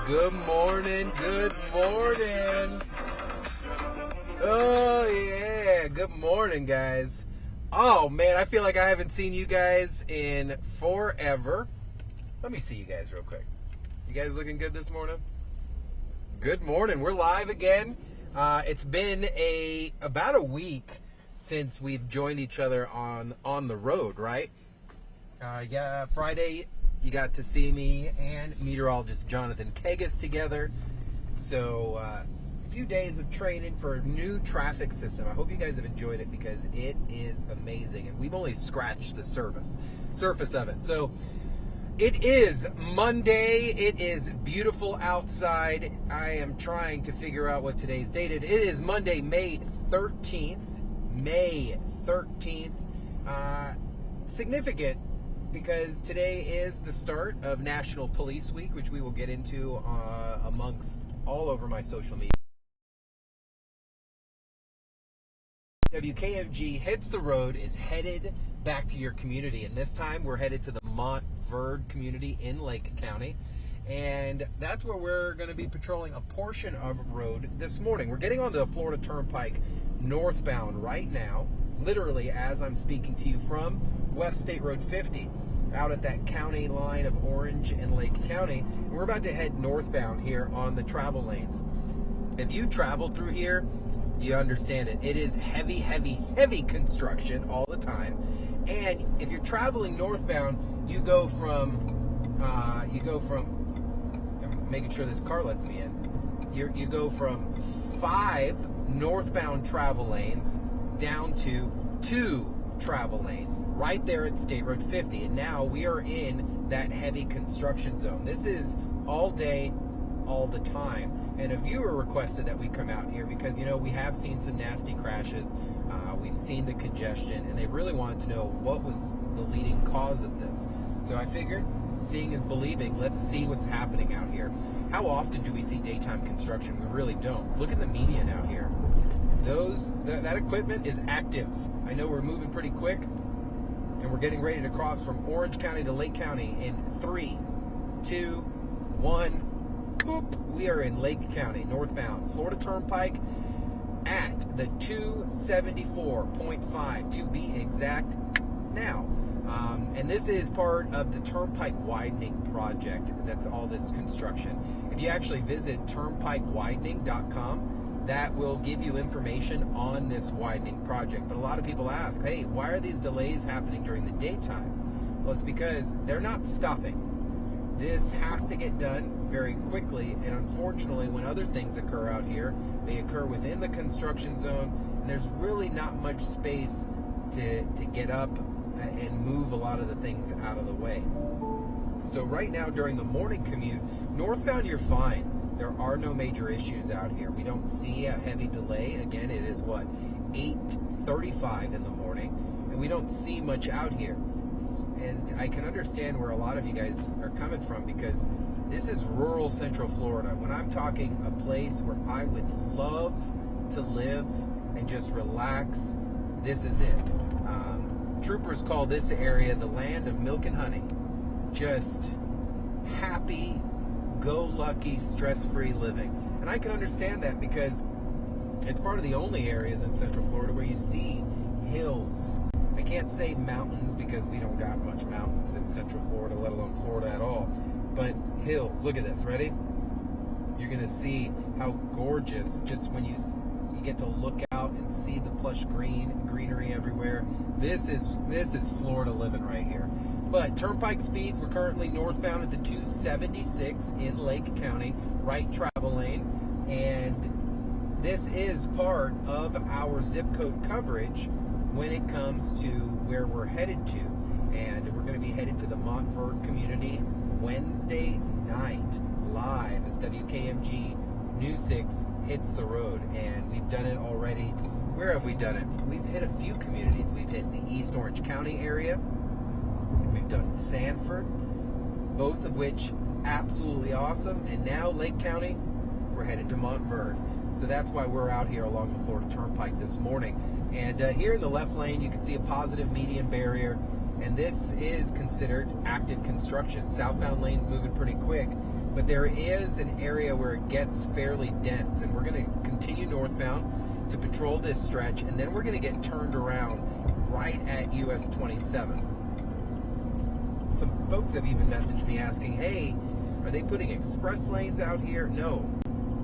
Good morning, good morning. Oh yeah, good morning guys. Oh man, I feel like I haven't seen you guys in forever. Let me see you guys real quick. You guys looking good this morning? Good morning, we're live again. It's been about a week since we've joined each other on the road, right? Yeah, Friday you got to see me and meteorologist Jonathan Kegas together. So a few days of training for a new traffic system. I hope you guys have enjoyed it because it is amazing, and we've only scratched the surface of it. So it is Monday. It is beautiful outside. I am trying to figure out what today's date is. It is Monday, May 13th. May 13th. Significant because today is the start of National Police Week, which we will get into amongst all over my social media. WKMG Hits the Road is headed back to your community, and this time we're headed to the Montverde community in Lake County, and that's where we're going to be patrolling a portion of road this morning. We're getting on the Florida Turnpike northbound right now, literally as I'm speaking to you from West State Road 50, out at that county line of Orange and Lake County. And we're about to head northbound here on the travel lanes. If you travel through here, you understand it. It is heavy, heavy, heavy construction all the time. And if you're traveling northbound, you go from I'm making sure this car lets me in. You go from 5 northbound travel lanes down to 2 travel lanes right there at State Road 50. And now we are in that heavy construction zone. This is all day, all the time. And a viewer requested that we come out here because, you know, we have seen some nasty crashes. We've seen the congestion, and they really wanted to know what was the leading cause of this. So I figured, seeing is believing. Let's see what's happening out here. How often do we see daytime construction? We really don't. Look at the median out here. That equipment is active. I know we're moving pretty quick, and we're getting ready to cross from Orange County to Lake County in 3, 2, 1. Boop. We are in Lake County, northbound. Florida Turnpike at the 274.5 to be exact now. And this is part of the Turnpike widening project. That's all this construction. If you actually visit turnpikewidening.com, that will give you information on this widening project. But a lot of people ask, hey, why are these delays happening during the daytime? Well, it's because they're not stopping. This has to get done very quickly, and unfortunately, when other things occur out here, they occur within the construction zone, and there's really not much space to get up and move a lot of the things out of the way. So right now, during the morning commute, northbound, you're fine. There are no major issues out here. We don't see a heavy delay. Again, it is 8:35 in the morning, and we don't see much out here. And I can understand where a lot of you guys are coming from, because this is rural Central Florida. When I'm talking a place where I would love to live and just relax, this is it. Troopers call this area the land of milk and honey. Just happy, go lucky, stress-free living. And I can understand that because it's part of the only areas in Central Florida where you see hills. I can't say mountains because we don't got much mountains in Central Florida, let alone Florida at all. But hills, look at this, ready? You're gonna see how gorgeous, just when you get to look out and see the plush greenery everywhere. This is Florida living right here. But Turnpike speeds, we're currently northbound at the 276 in Lake County, right travel lane, and this is part of our zip code coverage when it comes to where we're headed to. And we're going to be headed to the Montverde community Wednesday night, live as WKMG News 6 hits the road. And we've done it already. Where have we done it? We've hit a few communities. We've hit the East Orange County area. We've done Sanford, both of which absolutely awesome. And now Lake County, we're headed to Montverde. So that's why we're out here along the Florida Turnpike this morning. And here in the left lane, you can see a positive median barrier. And this is considered active construction. Southbound lane's moving pretty quick. but there is an area where it gets fairly dense, and we're going to continue northbound to patrol this stretch, and then we're going to get turned around right at US 27. Some folks have even messaged me asking, hey, are they putting express lanes out here? No,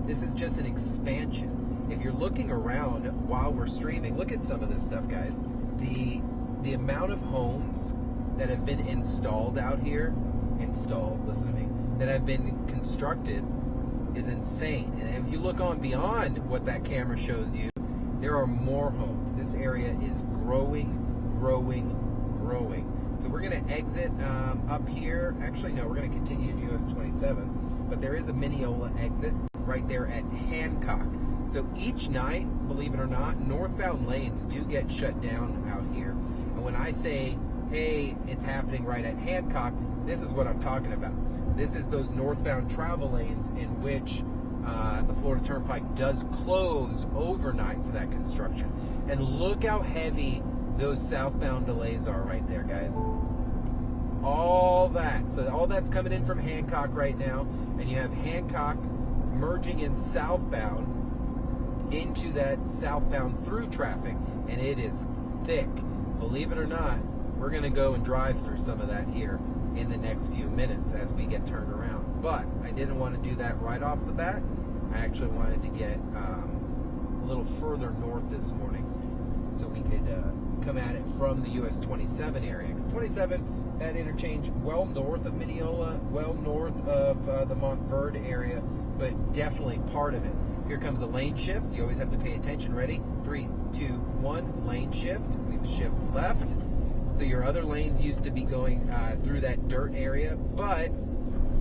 this is just an expansion. If you're looking around while we're streaming, look at some of this stuff, guys. The amount of homes that have been installed out here, listen to me, that have been constructed is insane. And if you look on beyond what that camera shows you, there are more homes. This area is growing. So we're going to exit up here. Actually, no, we're going to continue to US 27, but there is a Mineola exit right there at Hancock. So each night, believe it or not, northbound lanes do get shut down out here. And when I say, hey, it's happening right at Hancock, this is what I'm talking about. This is those northbound travel lanes in which the Florida Turnpike does close overnight for that construction. And look how heavy those southbound delays are right there, guys. All that. So all that's coming in from Hancock right now. And you have Hancock merging in southbound into that southbound through traffic, and it is thick. Believe it or not, we're going to go and drive through some of that here in the next few minutes as we get turned around. But I didn't want to do that right off the bat. I actually wanted to get a little further north this morning so we could come at it from the US 27 area. Because 27, that interchange well north of Mineola, well north of the Montverde area, but definitely part of it. Here comes a lane shift. You always have to pay attention. Ready? 3, 2, 1, lane shift. We shift left. So your other lanes used to be going through that dirt area, but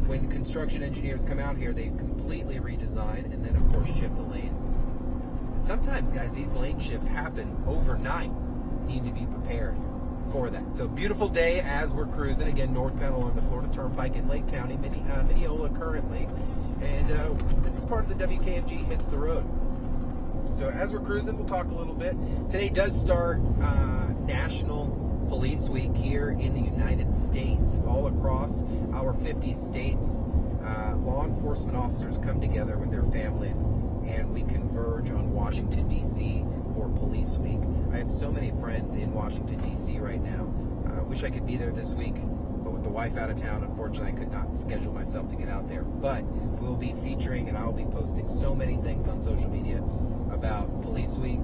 when construction engineers come out here, they completely redesign and then, of course, shift the lanes. And sometimes, guys, these lane shifts happen overnight. You need to be prepared for that. So beautiful day as we're cruising, again, northbound along the Florida Turnpike in Lake County, Mineola currently. And this is part of the WKMG Hits the Road. So as we're cruising, we'll talk a little bit. Today does start National Police Week here in the United States. All across our 50 states, law enforcement officers come together with their families, and we converge on Washington, D.C. for Police Week. I have so many friends in Washington, D.C. right now. I wish I could be there this week, but with the wife out of town, unfortunately, I could not schedule myself to get out there. But we'll be featuring, and I'll be posting so many things on social media about Police Week.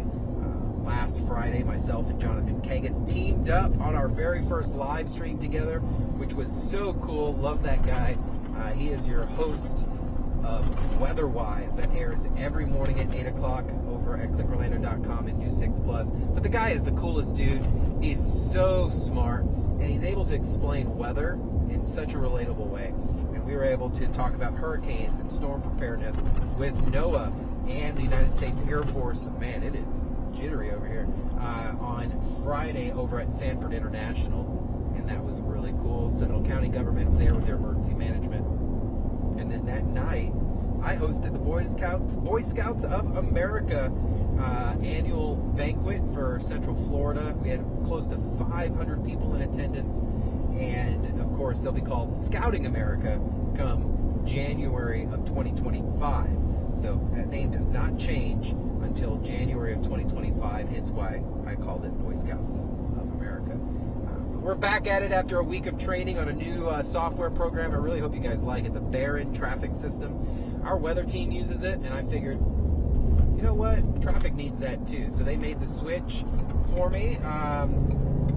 Last Friday, myself and Jonathan Kagas teamed up on our very first live stream together, which was so cool. Love that guy. He is your host of Weatherwise. That airs every morning at 8 o'clock over at clickorlando.com and News 6 Plus. But the guy is the coolest dude. He's so smart, and he's able to explain weather in such a relatable way. And we were able to talk about hurricanes and storm preparedness with NOAA and the United States Air Force. Man, it is jittery over here. On Friday over at Sanford International, and that was really cool. Seminole County government there with their emergency management. And then that night, I hosted the Boy Scouts of America annual banquet for Central Florida. We had close to 500 people in attendance, and of course they'll be called Scouting America come January of 2025. So that name does not change until January of 2025, hence why I called it Boy Scouts of America. But we're back at it after a week of training on a new software program. I really hope you guys like it, the Barron Traffic System. Our weather team uses it, and I figured, you know what, traffic needs that too. So they made the switch for me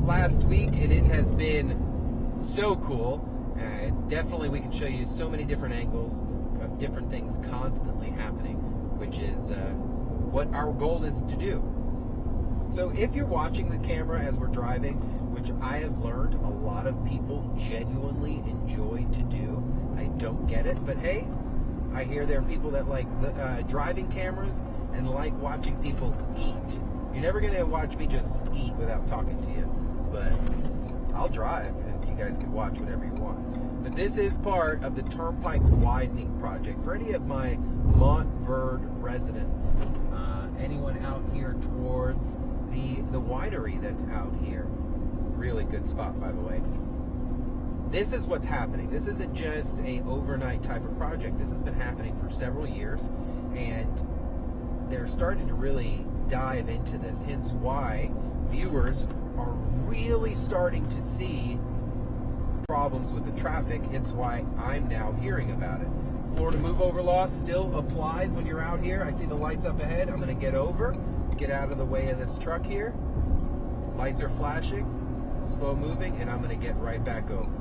last week, and it has been so cool. Definitely we can show you so many different angles of different things constantly happening, which is what our goal is to do. So if you're watching the camera as we're driving, which I have learned a lot of people genuinely enjoy to do, I don't get it, but hey, I hear there are people that like the driving cameras and like watching people eat. You're never going to watch me just eat without talking to you, but I'll drive and you guys can watch whatever you want. But this is part of the Turnpike widening project. For any of my Montverde residents, anyone out here towards the winery that's out here, really good spot, by the way. this is what's happening. This isn't just a overnight type of project. This has been happening for several years, and they're starting to really dive into this, hence why viewers are really starting to see problems with the traffic. It's why I'm now hearing about it. Florida move over law still applies when you're out here. I see the lights up ahead. I'm going to get over, get out of the way of this truck here. Lights are flashing, slow moving, and I'm going to get right back over.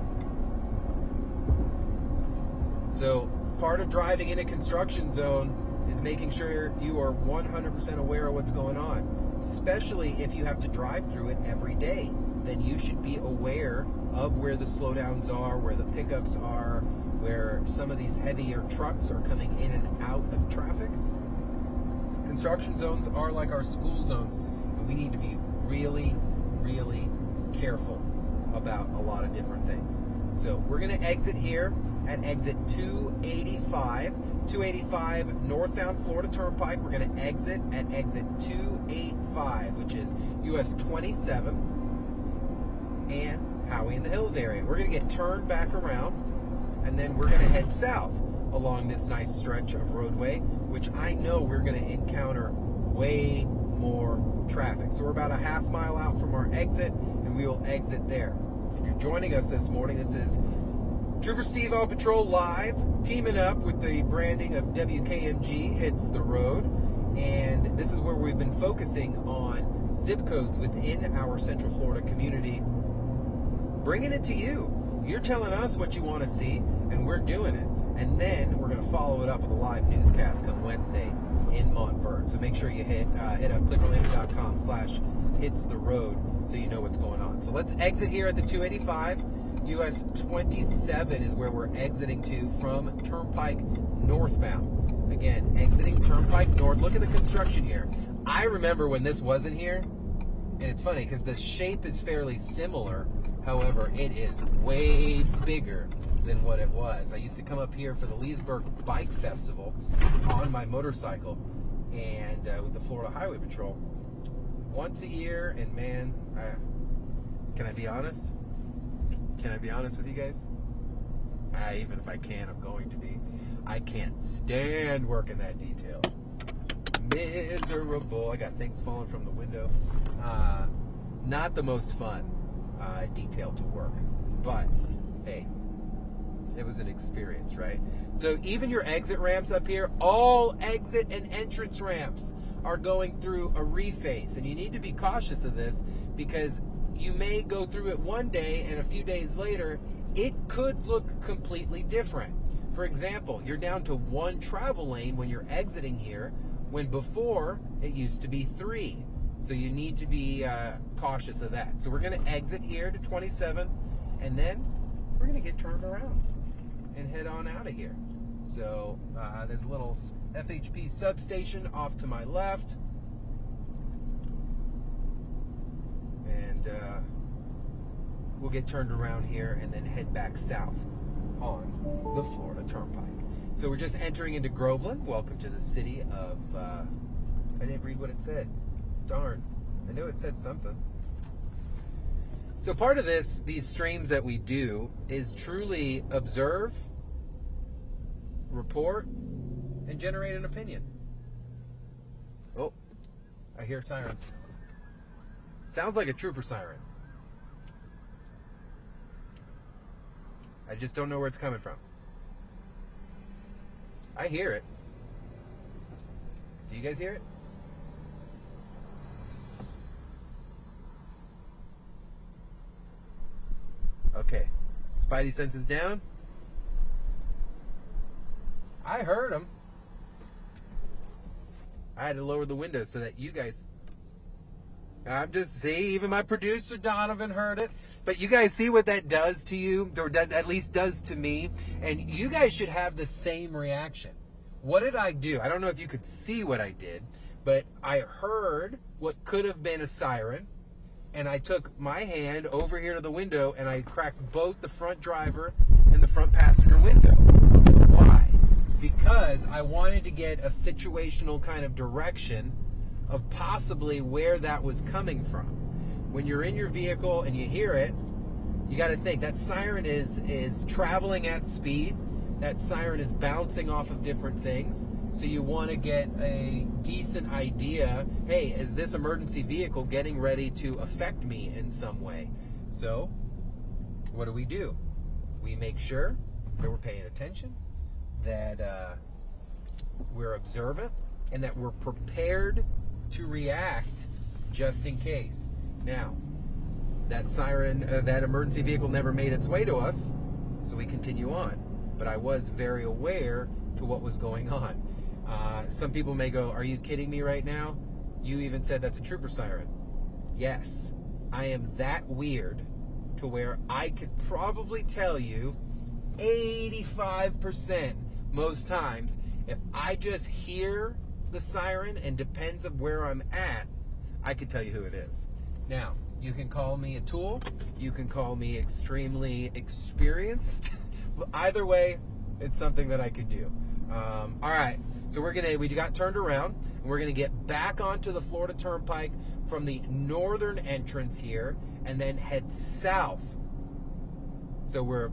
So part of driving in a construction zone is making sure you are 100% aware of what's going on, especially if you have to drive through it every day. Then you should be aware of where the slowdowns are, where the pickups are, where some of these heavier trucks are coming in and out of traffic. Construction zones are like our school zones, and we need to be really, really careful about a lot of different things. So we're going to exit here at exit 285. 285 northbound Florida Turnpike. We're going to exit at exit 285, which is US 27 and Howey in the Hills area. We're going to get turned back around, and then we're going to head south along this nice stretch of roadway, which I know we're going to encounter way more traffic. So we're about a half mile out from our exit, and we will exit there. If you're joining us this morning, this is Trooper Steve O Patrol Live, teaming up with the branding of WKMG Hits the Road, and this is where we've been focusing on zip codes within our Central Florida community, bringing it to you. You're telling us what you want to see, and we're doing it. And then we're going to follow it up with a live newscast come Wednesday in Montverde. So make sure you hit up clickerlink.com/hitstheroad so you know what's going on. So let's exit here at the 285. US 27 is where we're exiting to from Turnpike northbound. Again, exiting Turnpike north. Look at the construction here. I remember when this wasn't here, and it's funny because the shape is fairly similar. However, it is way bigger than what it was. I used to come up here for the Leesburg Bike Festival on my motorcycle and with the Florida Highway Patrol once a year, and man, can I be honest? Can I be honest with you guys? Even if I can, I'm going to be. I can't stand working that detail. Miserable. I got things falling from the window. Not the most fun detail to work, but hey, it was an experience, right? So even your exit ramps up here, all exit and entrance ramps are going through a reface, and you need to be cautious of this because you may go through it one day and a few days later it could look completely different. For example, you're down to one travel lane when you're exiting here, when before it used to be 3. So you need to be cautious of that. So we're going to exit here to 27, and then we're going to get turned around and head on out of here. So there's a little FHP substation off to my left. And we'll get turned around here and then head back south on the Florida Turnpike. So we're just entering into Groveland. Welcome to the city of, I didn't read what it said. Darn, I knew it said something. So part of these streams that we do is truly observe, report, and generate an opinion. Oh, I hear sirens. Sounds like a trooper siren. I just don't know where it's coming from. I hear it. Do you guys hear it? Okay. Spidey senses down. I heard them. I had to lower the window so that you guys... I'm just see, even my producer Donovan heard it. But you guys see what that does to you, or that at least does to me, and you guys should have the same reaction. What did I do? I don't know if you could see what I did, but I heard what could have been a siren, and I took my hand over here to the window and I cracked both the front driver and the front passenger window. Why? Because I wanted to get a situational kind of direction of possibly where that was coming from. When you're in your vehicle and you hear it, You got to think that siren is traveling at speed. That siren is bouncing off of different things. So you want to get a decent idea, hey, is this emergency vehicle getting ready to affect me in some way? So what do? We make sure that we're paying attention, that we're observant, and that we're prepared to react just in case. Now, that siren, that emergency vehicle never made its way to us, so we continue on. But I was very aware to what was going on. Some people may go, are you kidding me right now? You even said that's a trooper siren. Yes, I am that weird to where I could probably tell you 85% most times, if I just hear the siren and depends of where I'm at, I could tell you who it is. Now, you can call me a tool, you can call me extremely experienced. Either way, it's something that I could do. All right, so we got turned around, and we're gonna get back onto the Florida Turnpike from the northern entrance here, and then head south. So we're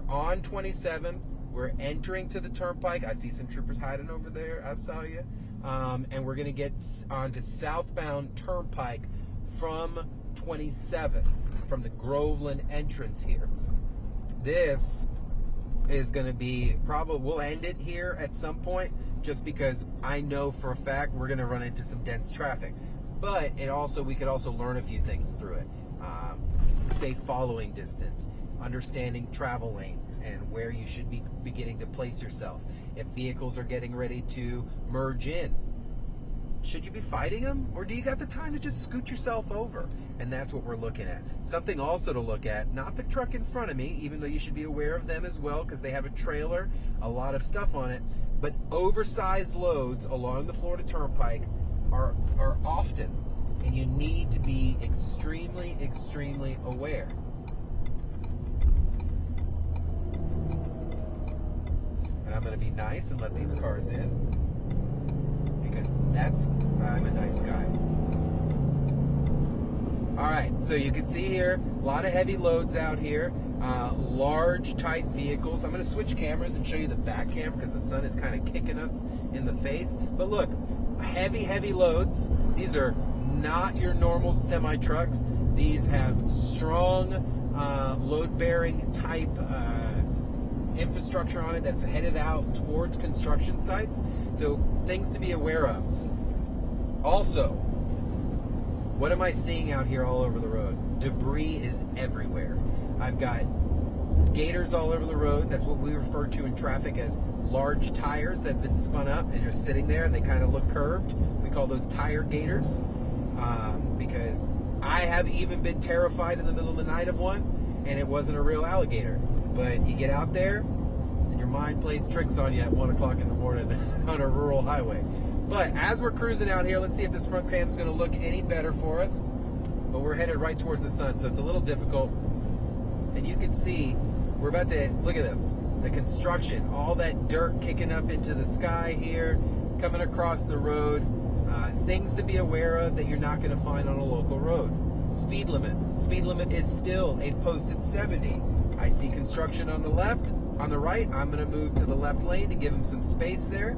on 27. We're entering to the Turnpike. I see some troopers hiding over there. I saw you. And we're going to get onto southbound Turnpike from 27, from the Groveland entrance here. This is going to be we'll end it here at some point, just because I know for a fact we're going to run into some dense traffic. But we could also learn a few things through it. Safe following distance, understanding travel lanes and where you should be beginning to place yourself. If vehicles are getting ready to merge in, should you be fighting them, or do you got the time to just scoot yourself over? And that's what we're looking at. Something also to look at, not the truck in front of me, even though you should be aware of them as well, because they have a trailer, a lot of stuff on it, but oversized loads along the Florida Turnpike are often, and you need to be extremely, extremely aware. And I'm going to be nice and let these cars in, because I'm a nice guy. All right, so you can see here, a lot of heavy loads out here, large type vehicles. I'm going to switch cameras and show you the back camera, because the sun is kind of kicking us in the face. But look, heavy loads. These are not your normal semi trucks. These have strong load bearing type infrastructure on it that's headed out towards construction sites. So things to be aware of. Also, what am I seeing out here all over the road? Debris is everywhere. I've got gators all over the road. That's what we refer to in traffic as large tires that have been spun up and are sitting there and they kind of look curved. We call those tire gators, because I have even been terrified in the middle of the night of one, and it wasn't a real alligator. But you get out there and your mind plays tricks on you at 1 o'clock in the morning on a rural highway. But as we're cruising out here, let's see if this front cam is going to look any better for us. But we're headed right towards the sun, so it's a little difficult. And you can see, we're about to, look at this, the construction, all that dirt kicking up into the sky here, coming across the road. Things to be aware of that you're not going to find on a local road. Speed limit. Speed limit is still a posted 70. I see construction on the left. On the right, I'm going to move to the left lane to give him some space there.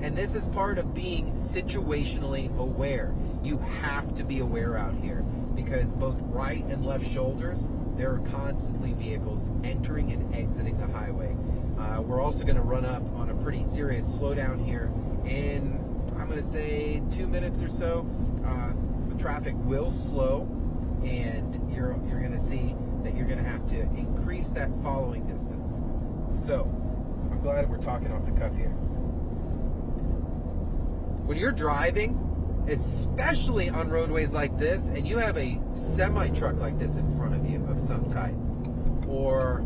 And this is part of being situationally aware. You have to be aware out here, because both right and left shoulders, there are constantly vehicles entering and exiting the highway. We're also going to run up on a pretty serious slowdown here in, I'm going to say, 2 minutes or so. The traffic will slow, and you're going to see that you're going to have to increase that following distance. So, I'm glad we're talking off the cuff here. When you're driving, especially on roadways like this, and you have a semi-truck like this in front of you of some type, or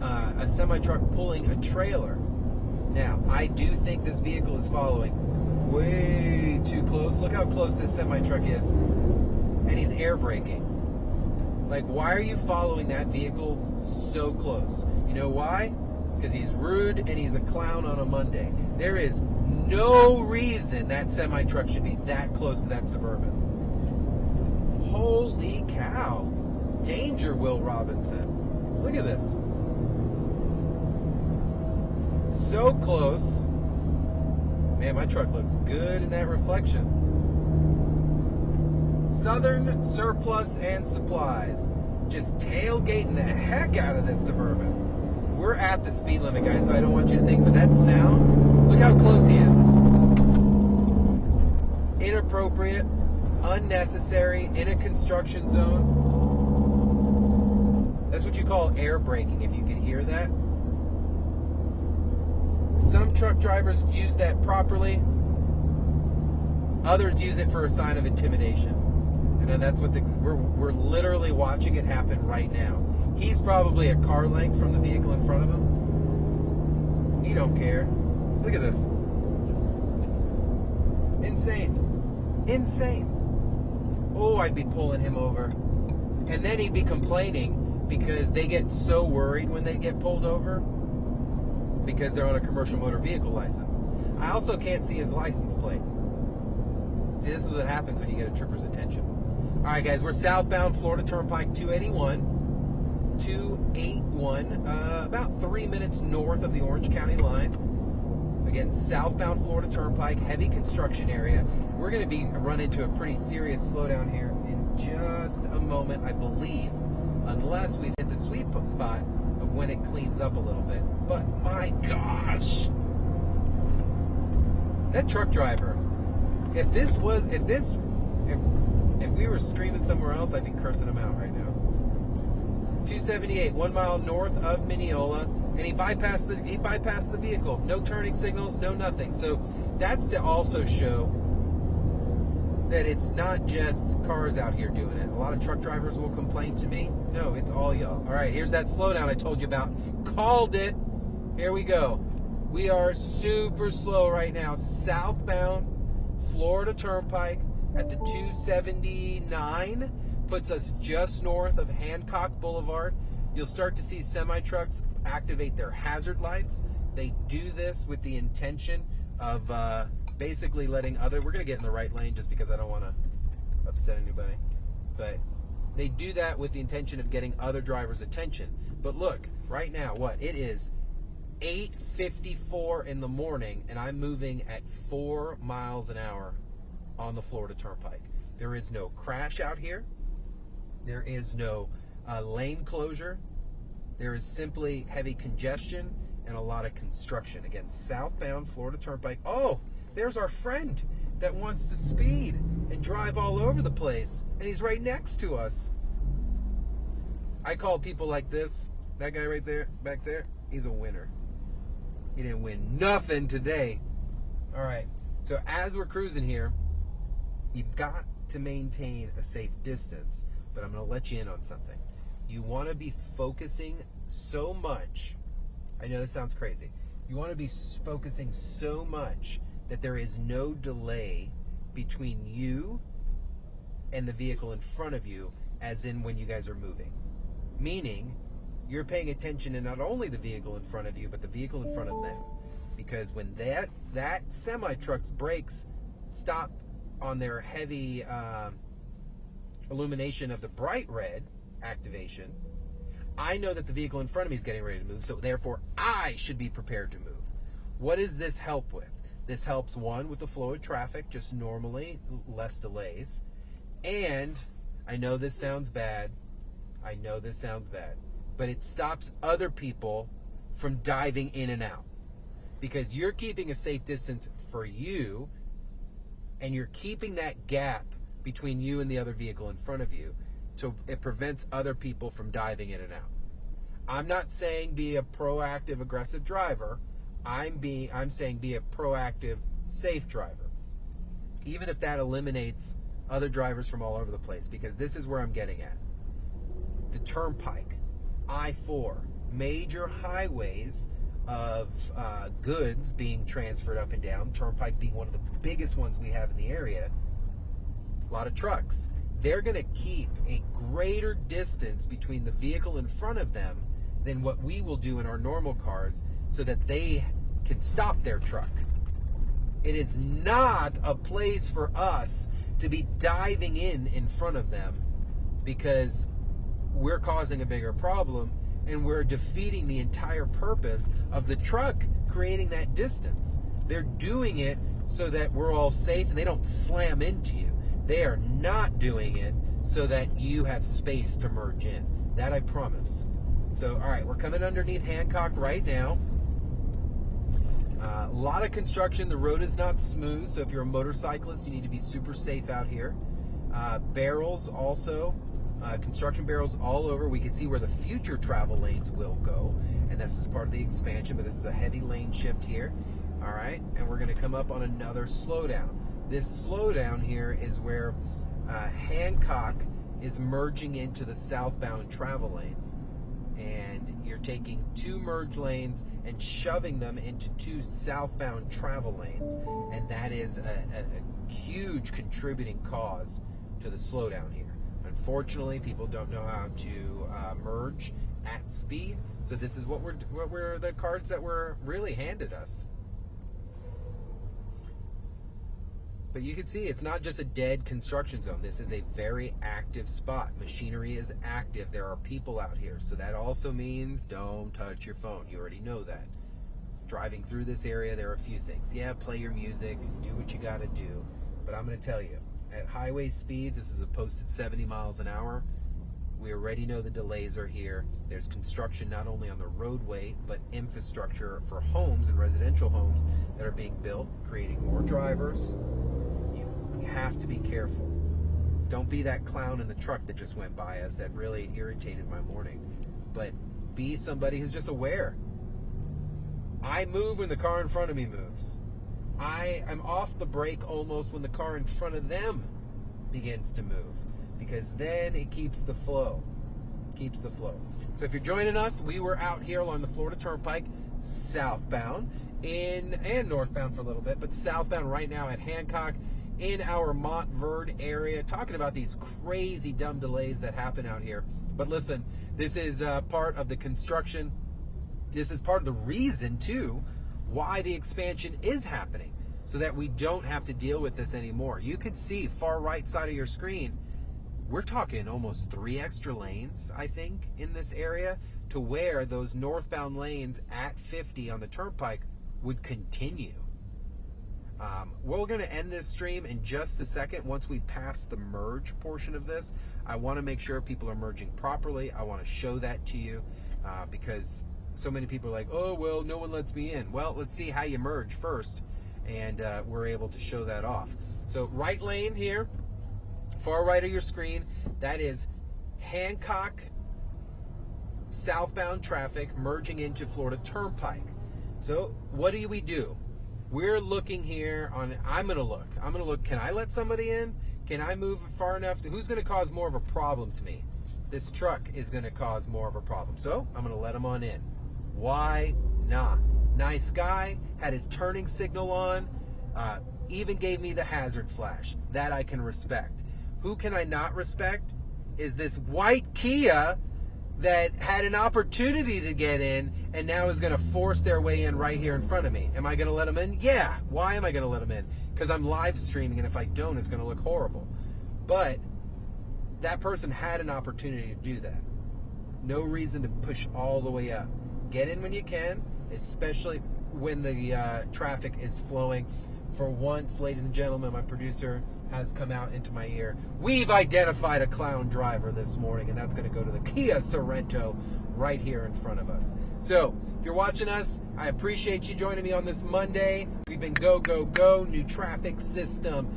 a semi-truck pulling a trailer. Now, I do think this vehicle is following way too close. Look how close this semi-truck is, and he's air braking. Like, why are you following that vehicle so close? You know why? Because he's rude and he's a clown on a Monday. There is no reason that semi-truck should be that close to that Suburban. Holy cow. danger, Will Robinson. Look at this. So close. Man, my truck looks good in that reflection. Southern Surplus and Supplies. Just tailgating the heck out of this Suburban. We're at the speed limit, guys, so I don't want you to think, but that sound, look how close he is. Inappropriate, unnecessary, in a construction zone. That's what you call air braking, if you can hear that. Some truck drivers use that properly. Others use it for a sign of intimidation. And that's what's we're literally watching it happen right now. He's probably a car length from the vehicle in front of him. He don't care. Look at this. Insane. Insane. Oh, I'd be pulling him over. And then he'd be complaining because they get so worried when they get pulled over because they're on a commercial motor vehicle license. I also can't see his license plate. See, this is what happens when you get a trooper's attention. All right, guys, we're southbound Florida Turnpike 281. About 3 minutes north of the Orange County line. Again, southbound Florida Turnpike, heavy construction area. We're going to be run into a pretty serious slowdown here in just a moment, I believe, unless we've hit the sweet spot of when it cleans up a little bit. But my gosh, that truck driver, if we were streaming somewhere else, I'd be cursing him out right now. 278, 1 mile north of Mineola, and he bypassed the vehicle. No turning signals, no nothing. So that's to also show that it's not just cars out here doing it. A lot of truck drivers will complain to me. No, it's all y'all. All right, here's that slowdown I told you about. Called it. Here we go. We are super slow right now. Southbound Florida Turnpike at the 279 puts us just north of Hancock Boulevard. You'll start to see semi-trucks activate their hazard lights. They do this with the intention of basically letting we're going to get in the right lane just because I don't want to upset anybody. But they do that with the intention of getting other drivers' attention. But look, right now, it is 8:54 in the morning, and I'm moving at 4 miles an hour on the Florida Turnpike. There is no crash out here. There is no lane closure. There is simply heavy congestion and a lot of construction. Again, southbound Florida Turnpike. Oh, there's our friend that wants to speed and drive all over the place, and he's right next to us. I call people like this, that guy right there, back there, he's a winner. He didn't win nothing today. All right, so as we're cruising here, you've got to maintain a safe distance, but I'm going to let you in on something. You want to be focusing so much. I know this sounds crazy. You want to be focusing so much that there is no delay between you and the vehicle in front of you, as in when you guys are moving. Meaning, you're paying attention to not only the vehicle in front of you, but the vehicle in front of them. Because when that semi-truck's brakes stop on their heavy illumination of the bright red activation, I know that the vehicle in front of me is getting ready to move, so therefore I should be prepared to move. What does this help with? This helps, one, with the flow of traffic, just normally, less delays. And I know this sounds bad, but it stops other people from diving in and out. Because you're keeping a safe distance for you, and you're keeping that gap between you and the other vehicle in front of you, so it prevents other people from diving in and out. I'm not saying be a proactive, aggressive driver. I'm saying be a proactive, safe driver. Even if that eliminates other drivers from all over the place, because this is where I'm getting at. The Turnpike, I-4, major highways of goods being transferred up and down, Turnpike being one of the biggest ones we have in the area, a lot of trucks. They're going to keep a greater distance between the vehicle in front of them than what we will do in our normal cars, so that they can stop their truck. It is not a place for us to be diving in front of them, because we're causing a bigger problem, and we're defeating the entire purpose of the truck creating that distance. They're doing it so that we're all safe and they don't slam into you. They are not doing it so that you have space to merge in. That I promise. So, all right, we're coming underneath Hancock right now. A lot of construction. The road is not smooth, so if you're a motorcyclist, you need to be super safe out here. Barrels also, construction barrels all over. We can see where the future travel lanes will go, and this is part of the expansion, but this is a heavy lane shift here. All right, and we're going to come up on another slowdown. This slowdown here is where Hancock is merging into the southbound travel lanes, and you're taking two merge lanes and shoving them into two southbound travel lanes, and that is a huge contributing cause to the slowdown here. Unfortunately, people don't know how to merge at speed, so this is what we're the cards that were really handed us. But you can see it's not just a dead construction zone. This is a very active spot. Machinery is active. There are people out here. So that also means don't touch your phone. You already know that. Driving through this area, there are a few things. Yeah, play your music, do what you got to do. But I'm going to tell you, at highway speeds, this is a posted 70 miles an hour. We already know the delays are here. There's construction not only on the roadway, but infrastructure for homes and residential homes that are being built, creating more drivers. You have to be careful. Don't be that clown in the truck that just went by us that really irritated my morning. But be somebody who's just aware. I move when the car in front of me moves. I am off the brake almost when the car in front of them begins to move, because then it keeps the flow. So if you're joining us, we were out here along the Florida Turnpike, southbound and northbound for a little bit, but southbound right now at Hancock in our Montverde area, talking about these crazy dumb delays that happen out here. But listen, this is part of the construction. This is part of the reason too why the expansion is happening, so that we don't have to deal with this anymore. You can see far right side of your screen, we're talking almost 3 extra lanes, I think, in this area, to where those northbound lanes at 50 on the Turnpike would continue. We're going to end this stream in just a second. Once we pass the merge portion of this, I want to make sure people are merging properly. I want to show that to you because so many people are like, oh, well, no one lets me in. Well, let's see how you merge first, and we're able to show that off. So right lane here, far right of your screen, that is Hancock southbound traffic merging into Florida Turnpike. So what do we do? We're looking here on, I'm going to look, can I let somebody in? Can I move far enough to, who's going to cause more of a problem to me? This truck is going to cause more of a problem. So I'm going to let him on in. Why not? Nice guy, had his turning signal on, even gave me the hazard flash. That I can respect. Who can I not respect is this white Kia that had an opportunity to get in and now is going to force their way in right here in front of me. Am I going to let them in? Yeah. Why am I going to let them in? Because I'm live streaming, and if I don't, it's going to look horrible. But that person had an opportunity to do that. No reason to push all the way up. Get in when you can, especially when the traffic is flowing. For once, ladies and gentlemen, my producer has come out into my ear. We've identified a clown driver this morning, and that's going to go to the Kia Sorento right here in front of us. So, if you're watching us, I appreciate you joining me on this Monday. We've been go, go, go, new traffic system.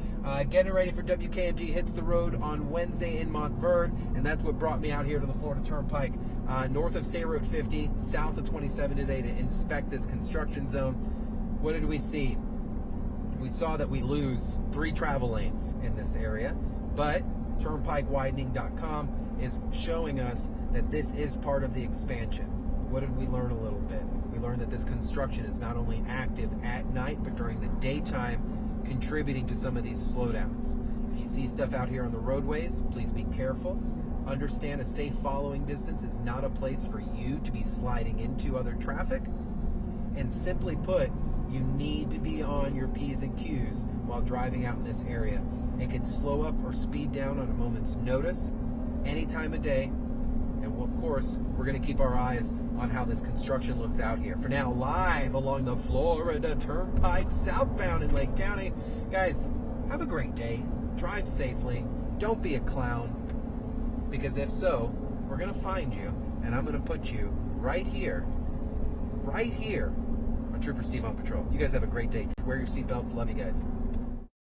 Getting ready for WKMG Hits the Road on Wednesday in Montverde, and that's what brought me out here to the Florida Turnpike, north of State Road 50, south of 27 today to inspect this construction zone. What did we see? We saw that we lose 3 travel lanes in this area, but turnpikewidening.com is showing us that this is part of the expansion. What did we learn a little bit? We learned that this construction is not only active at night, but during the daytime, contributing to some of these slowdowns. If you see stuff out here on the roadways, please be careful. Understand a safe following distance is not a place for you to be sliding into other traffic. And simply put, you need to be on your P's and Q's while driving out in this area. It can slow up or speed down on a moment's notice, any time of day, of course, we're going to keep our eyes on how this construction looks out here. For now, live along the Florida Turnpike, southbound in Lake County. Guys, have a great day. Drive safely. Don't be a clown. Because if so, we're going to find you, and I'm going to put you right here on Trooper Steve on patrol. You guys have a great day. Wear your seatbelts. Love you guys.